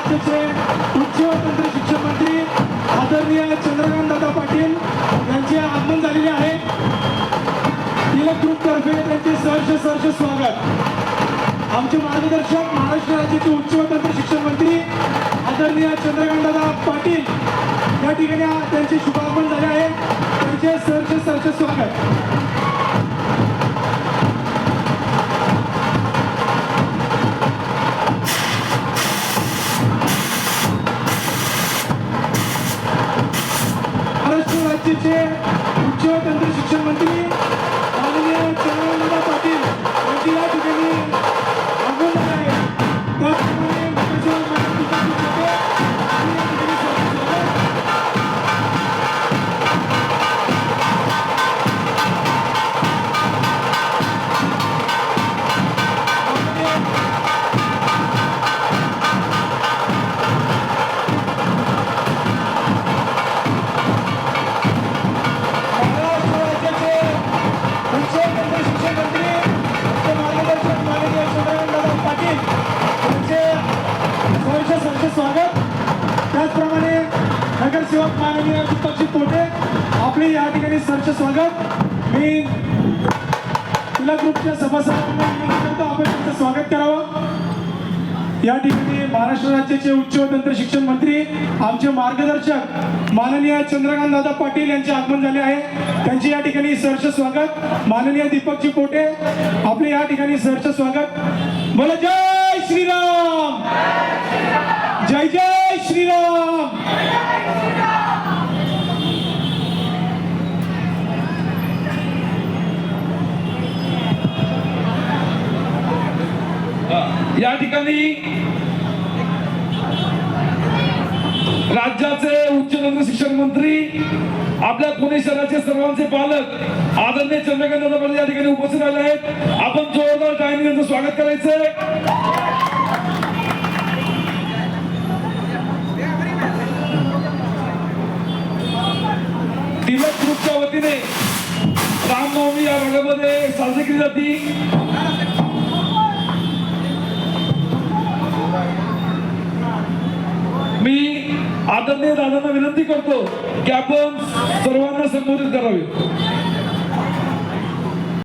राज्याचे उच्च व तंत्र शिक्षण मंत्री आदरणीय चंद्रकांत दादा पाटील यांचे आगमन झालेले आहे। तिलक ग्रुप तर्फे त्यांचे सहर्ष स्वागत। आमचे मार्गदर्शक महाराष्ट्र राज्याचे उच्च व तंत्र शिक्षण मंत्री आदरणीय चंद्रकांत दादा पाटील या ठिकाणी त्यांचे शुभागमन झाले आहे। त्यांचे सहर्ष स्वागत। राज्याचे उच्च व तंत्र शिक्षण मंत्री माननीय चंद्रकांत पाटील यांची या ठिकाणी आगमन झाले आहे। त्याचप्रमाणे स्वागत। त्याचप्रमाणे नगरसेवक माननीय दीपकजी पोटे आपले या ठिकाणी सहर्ष स्वागत। मी तुला ग्रुपच्या सभासदांना विनंती करतो आपण त्यांचं स्वागत करावं। या ठिकाणी महाराष्ट्र राज्याचे उच्च व तंत्र शिक्षण मंत्री आमचे मार्गदर्शक माननीय चंद्रकांत दादा पाटील यांचे आगमन झाले आहे। त्यांचे या ठिकाणी सहर्ष स्वागत। माननीय दीपकजी पोटे आपले या ठिकाणी सहर्ष स्वागत। बोला जय श्रीराम, जय जय श्रीराम। या ठिकाणी राज्याचे उच्च तंत्र शिक्षण मंत्री आपल्या पुणे शहराचे सर्वांचे पालक आदरणीय चंद्रकांत दादा पाटील या ठिकाणी उपस्थित राहिले आहेत। आपण जोरदार टाळ्यांनी त्यांचं स्वागत करायचंय। तिलक ग्रुपच्या वतीने रामनवमी या भागामध्ये साजरी केली जाते। मी आदरणीय दादांना विनंती करतो की आपण सर्वांना संबोधित करावे।